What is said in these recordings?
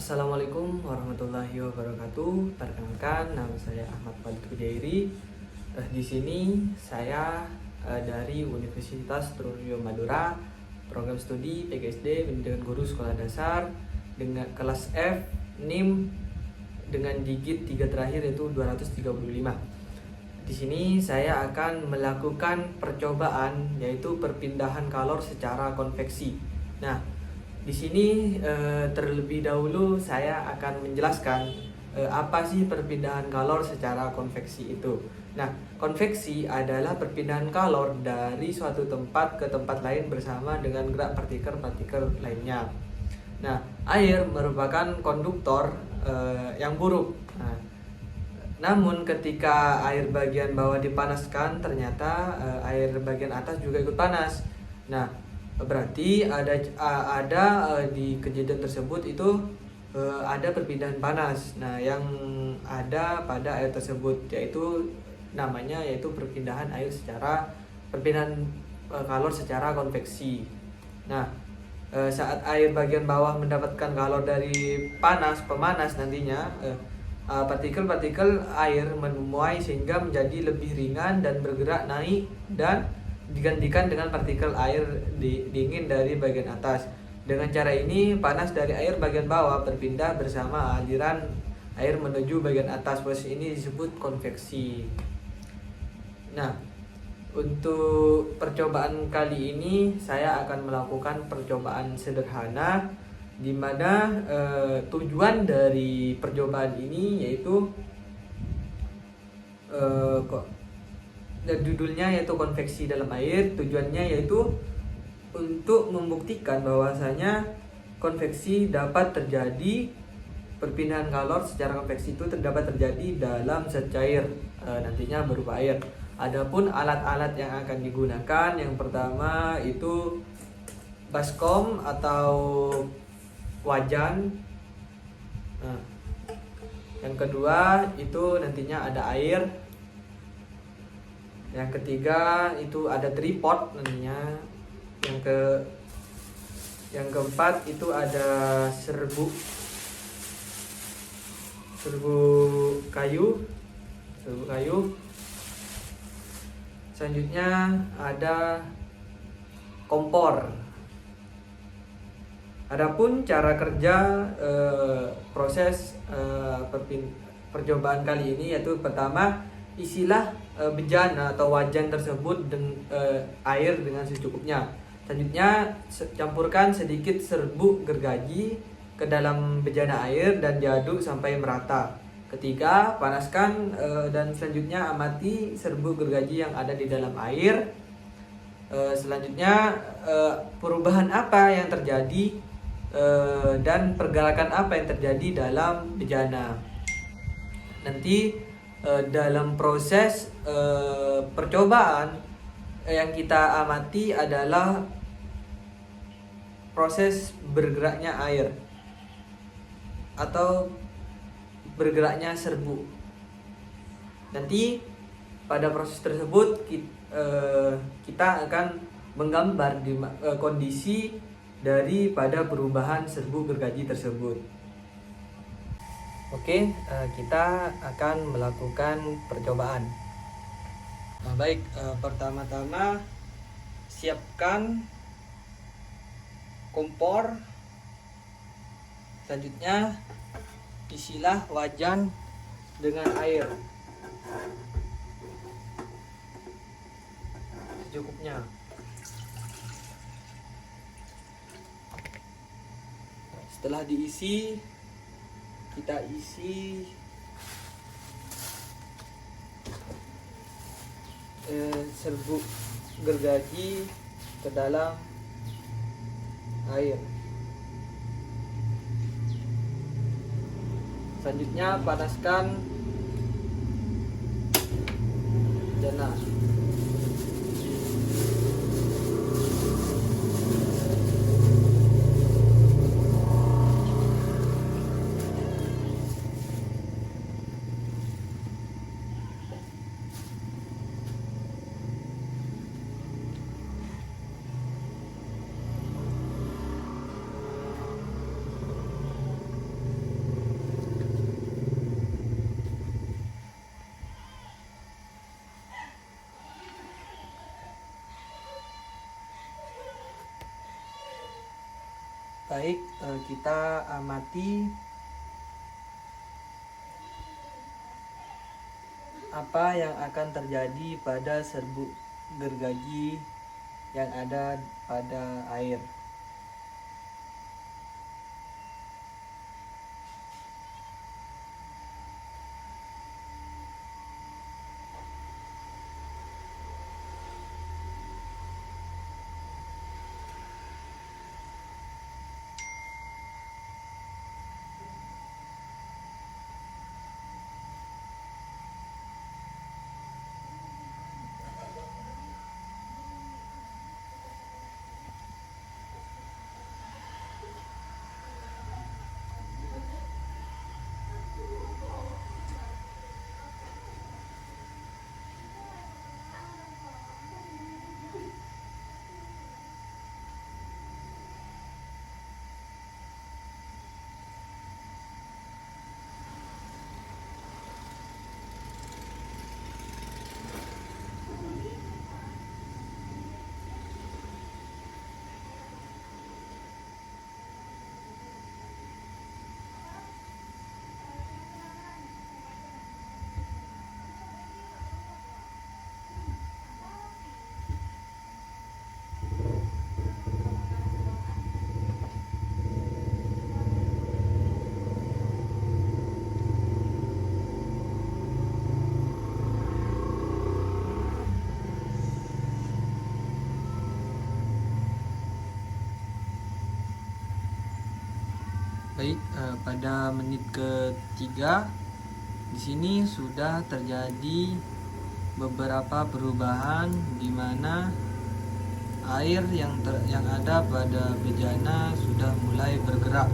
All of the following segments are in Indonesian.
Assalamualaikum warahmatullahi wabarakatuh. Perkenalkan, nama saya Ahmad Fadil Kujairi. Di sini saya dari Universitas Trunojoyo Madura, program studi PGSD Pendidikan Guru Sekolah Dasar dengan kelas F, NIM dengan digit 3 terakhir yaitu 235. Di sini saya akan melakukan percobaan yaitu perpindahan kalor secara konveksi. Nah, di sini terlebih dahulu saya akan menjelaskan apa sih perpindahan kalor secara konveksi itu. Nah, konveksi adalah perpindahan kalor dari suatu tempat ke tempat lain bersama dengan gerak partikel-partikel lainnya. Nah, air merupakan konduktor yang buruk. Nah, namun ketika air bagian bawah dipanaskan, ternyata air bagian atas juga ikut panas. Nah, berarti ada di kejadian tersebut itu ada perpindahan panas. Nah, yang ada pada air tersebut yaitu namanya perpindahan kalor secara konveksi. Nah, saat air bagian bawah mendapatkan kalor dari pemanas nantinya partikel-partikel air menuai sehingga menjadi lebih ringan dan bergerak naik dan digantikan dengan partikel air dingin dari bagian atas. Dengan cara ini, panas dari air bagian bawah berpindah bersama aliran air menuju bagian atas. Proses ini disebut konveksi. Nah, untuk percobaan kali ini saya akan melakukan percobaan sederhana di mana tujuan dari percobaan ini yaitu dan judulnya yaitu konveksi dalam air. Tujuannya yaitu untuk membuktikan bahwasanya konveksi dapat terjadi, perpindahan kalor secara konveksi itu dapat terjadi dalam zat cair, nantinya berupa air. Adapun alat-alat yang akan digunakan, yang pertama itu baskom atau wajan. Nah, yang kedua itu nantinya ada air. Yang ketiga itu ada tripod nantinya. Yang keempat itu ada serbu kayu. Selanjutnya ada kompor. Adapun cara kerja proses percobaan kali ini yaitu pertama, isilah bejana atau wajan tersebut air dengan secukupnya. Selanjutnya campurkan sedikit serbuk gergaji ke dalam bejana air dan diaduk sampai merata. Ketiga, panaskan dan selanjutnya amati serbuk gergaji yang ada di dalam air. Selanjutnya perubahan apa yang terjadi dan pergerakan apa yang terjadi dalam bejana. Nanti dalam proses percobaan yang kita amati adalah proses bergeraknya air atau bergeraknya serbuk. Nanti pada proses tersebut kita akan menggambar kondisi daripada perubahan serbuk gergaji tersebut. Oke, kita akan melakukan percobaan. Nah, baik, pertama-tama siapkan kompor. Selanjutnya isilah wajan dengan air secukupnya. Setelah diisi, kita isi serbuk gergaji ke dalam air. Selanjutnya panaskan bejana. Baik, kita amati apa yang akan terjadi pada serbuk gergaji yang ada pada air. Baik, pada menit ketiga di sini sudah terjadi beberapa perubahan di mana air yang ada pada bejana sudah mulai bergerak.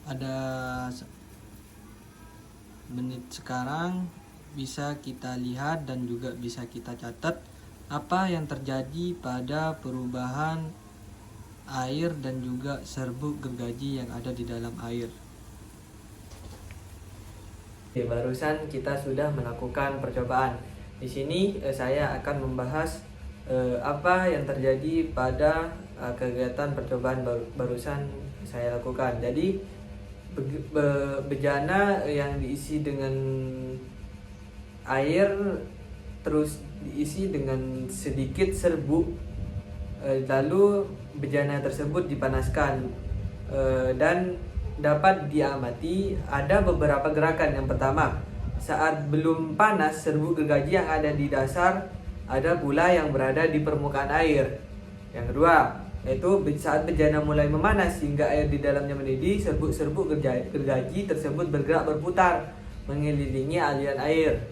Pada menit sekarang bisa kita lihat dan juga bisa kita catat apa yang terjadi pada perubahan air dan juga serbuk gergaji yang ada di dalam air. Barusan kita sudah melakukan percobaan. Di sini saya akan membahas apa yang terjadi pada kegiatan percobaan barusan saya lakukan. Jadi bejana yang diisi dengan air terus diisi dengan sedikit serbuk, lalu bejana tersebut dipanaskan dan dapat diamati ada beberapa gerakan. Yang pertama, saat belum panas serbuk gergaji yang ada di dasar, ada pula yang berada di permukaan air. Yang kedua, yaitu saat bejana mulai memanas hingga air di dalamnya mendidih, serbuk-serbuk gergaji tersebut bergerak berputar mengelilingi aliran air.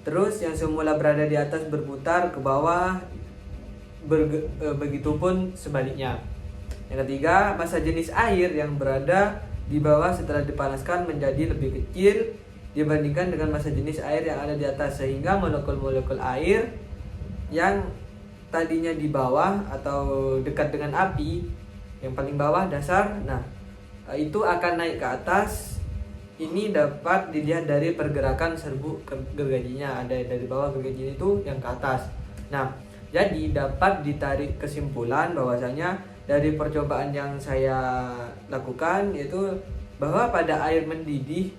Terus yang semula berada di atas berputar ke bawah, begitupun sebaliknya. Yang ketiga, massa jenis air yang berada di bawah setelah dipanaskan menjadi lebih kecil dibandingkan dengan massa jenis air yang ada di atas, sehingga molekul-molekul air yang tadinya di bawah atau dekat dengan api, yang paling bawah dasar, itu akan naik ke atas. Ini dapat dilihat dari pergerakan serbuk gergajinya, ada dari bawah gergaji itu yang ke atas. Jadi dapat ditarik kesimpulan bahwasanya dari percobaan yang saya lakukan yaitu bahwa pada air mendidih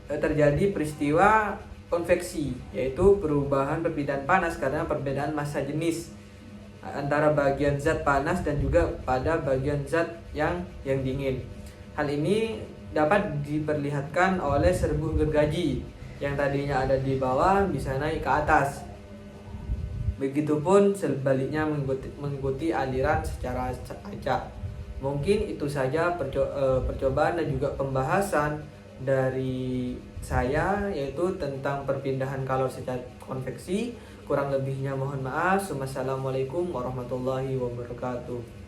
terjadi peristiwa konveksi, yaitu perubahan perpindahan panas karena perbedaan massa jenis antara bagian zat panas dan juga pada bagian zat yang dingin. Hal ini dapat diperlihatkan oleh serbuk gergaji yang tadinya ada di bawah bisa naik ke atas. Begitupun sebaliknya mengikuti aliran secara acak. Mungkin itu saja percobaan dan juga pembahasan dari saya, yaitu tentang perpindahan kalor secara konveksi. Kurang lebihnya mohon maaf. Wassalamualaikum warahmatullahi wabarakatuh.